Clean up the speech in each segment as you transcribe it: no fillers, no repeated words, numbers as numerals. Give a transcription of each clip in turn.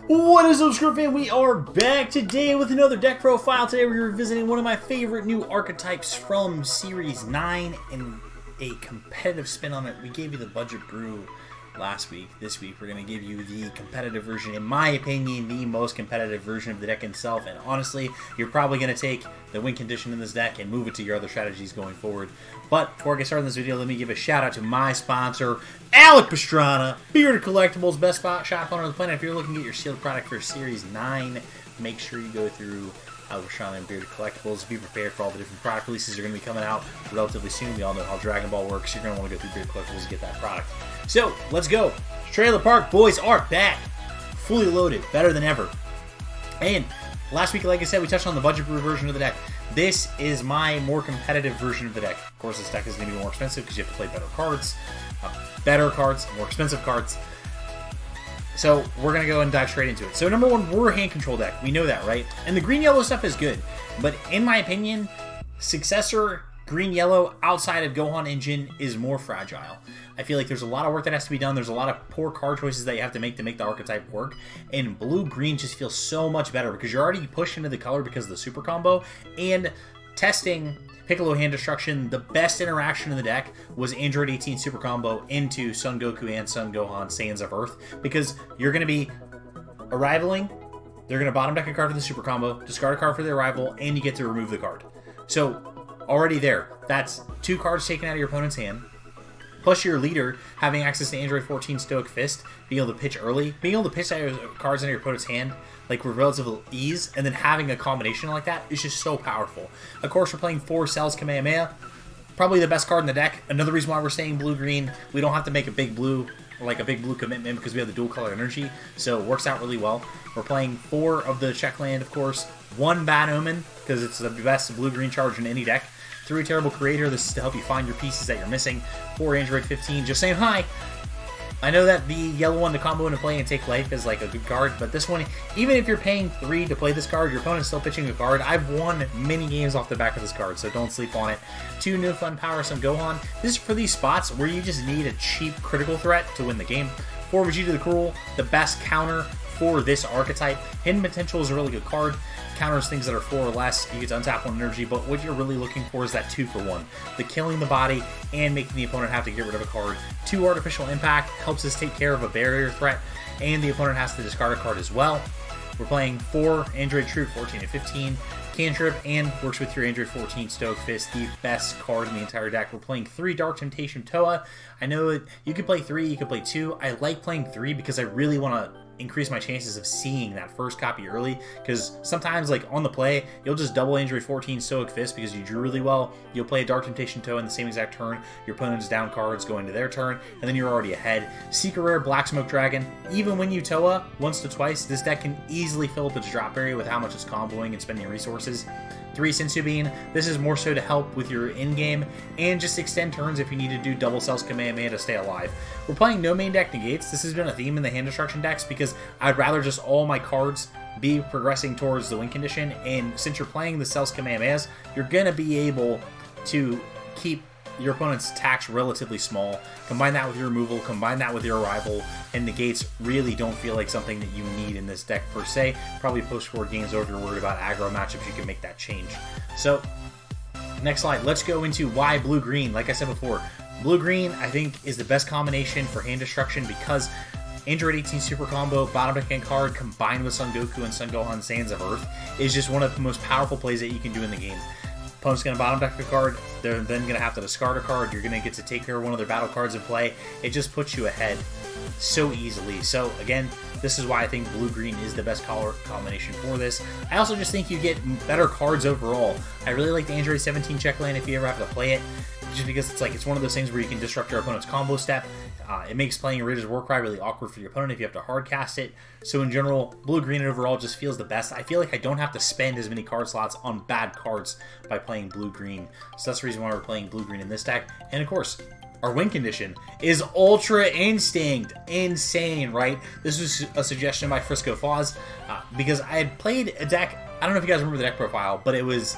What is up, Scrub fan? We are back today with another deck profile. Today we're revisiting one of my favorite new archetypes from Series 9 and a competitive spin on it. We gave you the budget brew last week. This week we're going to give you the competitive version. In my opinion, the most competitive version of the deck itself. And honestly, you're probably going to take the win condition in this deck and move it to your other strategies going forward. But before I get started in this video, let me give a shout out to my sponsor, Alex Bearded Collectibles, best shop owner on the planet. If you're looking to get your sealed product for Series 9, make sure you go through Alex and Bearded Collectibles. Be prepared for all the different product releases that are going to be coming out relatively soon. We all know how Dragon Ball works. You're going to want to go through Bearded Collectibles to get that product. So, let's go. Trailer Park Boys are back. Fully loaded. Better than ever. And last week, like I said, we touched on the budget brew version of the deck. This is my more competitive version of the deck. Of course, this deck is going to be more expensive because you have to play better cards, more expensive cards. So we're going to go and dive straight into it. So number one, we're a hand control deck. We know that, right? And the green-yellow stuff is good. But in my opinion, successor green-yellow outside of Gohan Engine is more fragile. I feel like there's a lot of work that has to be done. There's a lot of poor card choices that you have to make the archetype work. And blue-green just feels so much better because you're already pushed into the color because of the super combo. And testing Piccolo hand destruction, the best interaction in the deck was Android 18 super combo into Son Goku and Son Gohan Saiyans of Earth, because you're going to be arrivaling, they're going to bottom deck a card for the super combo, discard a card for the arrival, and you get to remove the card. So already there, that's 2 cards taken out of your opponent's hand, plus your leader having access to Android 14 Stoic Fist, being able to pitch early, being able to pitch cards into your opponent's hand like with relative ease, and then having a combination like that is just so powerful. Of course, we're playing 4 Cells Kamehameha, probably the best card in the deck. Another reason why we're saying blue-green, we don't have to make a big blue, like a big blue commitment, because we have the dual color energy, so it works out really well. We're playing 4 of the check land, of course, 1 Bad Omen, because it's the best blue-green charge in any deck, 3 Terrible Creator, this is to help you find your pieces that you're missing, 4 Android 15, just saying hi. I know that the yellow one to combo into play and take life is like a good card, but this one, even if you're paying 3 to play this card, your opponent's still pitching a card. I've won many games off the back of this card, so don't sleep on it. 2 New Fun Power Son Gohan. This is for these spots where you just need a cheap critical threat to win the game. 4 Vegeta the Cruel, the best counter for this archetype. Hidden Potential is a really good card. Counters things that are 4 or less. You get to untap 1 energy, but what you're really looking for is that 2-for-1. The killing the body and making the opponent have to get rid of a card. 2 Artificial Impact helps us take care of a barrier threat, and the opponent has to discard a card as well. We're playing 4 Android Troop, 14 and 15. Cantrip, and works with your Android 14 Stoic Fist, the best card in the entire deck. We're playing 3 Dark Temptation Toa. I know you could play 3, you could play 2. I like playing 3 because I really want to increase my chances of seeing that first copy early, because sometimes, like on the play, you'll just double Android 14 Stoic Fist because you drew really well. You'll play a Dark Temptation Toa in the same exact turn. Your opponent's down cards go into their turn, and then you're already ahead. Secret Rare Black Smoke Dragon. Even when you Toa once to twice, this deck can easily fill up its drop area with how much it's comboing and spending resources. 3 Sensu Bean. This is more so to help with your in-game and just extend turns if you need to do double Cells Kamehameha to stay alive. We're playing no main deck negates. This has been a theme in the hand destruction decks because I'd rather just all my cards be progressing towards the win condition, and since you're playing the Cells Kamehamehas, you're going to be able to keep your opponent's attacks relatively small. Combine that with your removal, combine that with your arrival, and negates really don't feel like something that you need in this deck per se. Probably post-board games, or if you're worried about aggro matchups, you can make that change. So, next slide. Let's go into why blue-green. Like I said before, blue-green I think is the best combination for hand destruction because Android 18 Super Combo, bottom deck card, combined with Son Goku and Son Gohan Saiyans of Earth is just one of the most powerful plays that you can do in the game. Opponent's going to bottom deck a card, they're then going to have to discard a card, you're going to get to take care of one of their battle cards in play. It just puts you ahead so easily. So again, this is why I think blue-green is the best color combination for this. I also just think you get better cards overall. I really like the Android 17 check land if you ever have to play it, just because it's one of those things where you can disrupt your opponent's combo step. It makes playing Raiders Warcry really awkward for your opponent if you have to hard cast it. So in general, blue-green overall just feels the best. I feel like I don't have to spend as many card slots on bad cards by playing blue-green. So that's the reason why we're playing blue-green in this deck. And of course, our win condition is Ultra Instinct. Insane, right? This was a suggestion by Frisco Foz because I had played a deck. I don't know if you guys remember the deck profile, but it was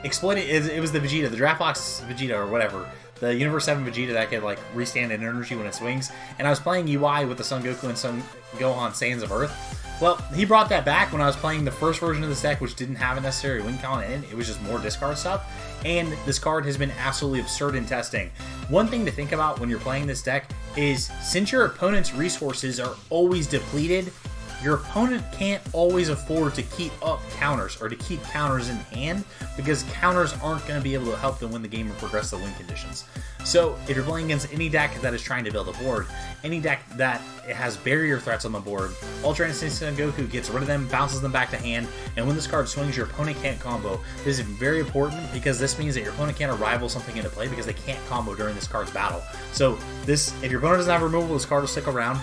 exploited. It was the Vegeta, the Draft Box Vegeta or whatever. the Universe 7 Vegeta that could like restand in energy when it swings, and I was playing UI with the Son Goku and Son Gohan Saiyans of Earth. Well, he brought that back when I was playing the first version of this deck, which didn't have a necessary win count in it. It was just more discard stuff, and this card has been absolutely absurd in testing. One thing to think about when you're playing this deck is, since your opponent's resources are always depleted, your opponent can't always afford to keep up counters or to keep counters in hand, because counters aren't going to be able to help them win the game or progress the win conditions. So if you're playing against any deck that is trying to build a board, any deck that has barrier threats on the board, Ultra Instinct Son Goku gets rid of them, bounces them back to hand, and when this card swings, your opponent can't combo. This is very important because this means that your opponent can't arrival something into play because they can't combo during this card's battle. So this, if your opponent doesn't have removal, this card will stick around.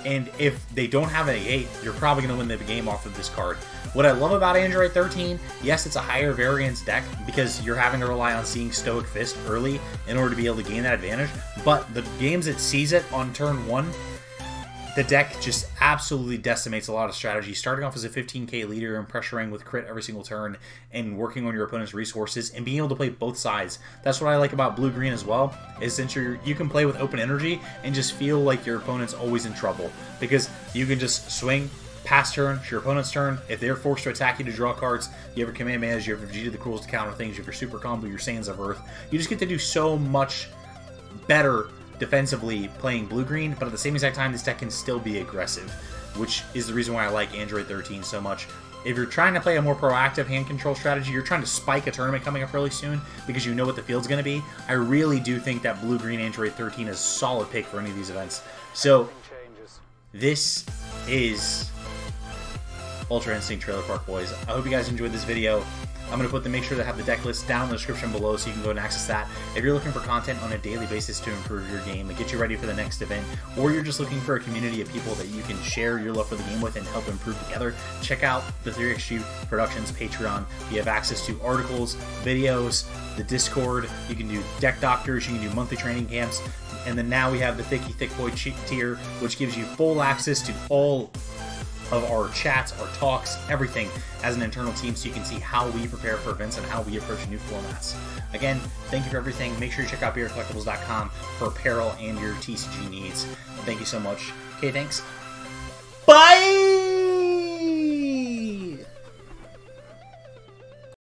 And if they don't have an 8, you're probably going to win the game off of this card. What I love about Android 13, yes, it's a higher variance deck because you're having to rely on seeing Stoic Fist early in order to be able to gain that advantage. But the games it sees it on turn 1, the deck just absolutely decimates a lot of strategy. Starting off as a 15k leader and pressuring with crit every single turn and working on your opponent's resources and being able to play both sides. That's what I like about blue-green as well, is since you can play with open energy and just feel like your opponent's always in trouble. Because you can just swing, pass turn, it's your opponent's turn. If they're forced to attack you to draw cards, you have your command manage, you have Vegeta the Cruels to counter things, you have your super combo, your Saiyans of Earth. You just get to do so much better defensively playing blue-green, but at the same exact time, this deck can still be aggressive, which is the reason why I like Android 13 so much. If you're trying to play a more proactive hand control strategy, you're trying to spike a tournament coming up really soon because you know what the field's going to be, I really do think that blue-green Android 13 is a solid pick for any of these events. So, this is Ultra Instinct Trailer Park Boys. I hope you guys enjoyed this video. I'm going to make sure to have the deck list down in the description below so you can go and access that. If you're looking for content on a daily basis to improve your game and get you ready for the next event, or you're just looking for a community of people that you can share your love for the game with and help improve together, check out the 3xG Productions Patreon. You have access to articles, videos, the Discord, you can do deck doctors, you can do monthly training camps, and then now we have the Thick Boy tier, which gives you full access to all of our chats, our talks, everything as an internal team, so you can see how we prepare for events and how we approach new formats. Again, thank you for everything. Make sure you check out BRCollectibles.com for apparel and your TCG needs. Thank you so much. Okay, thanks. Bye!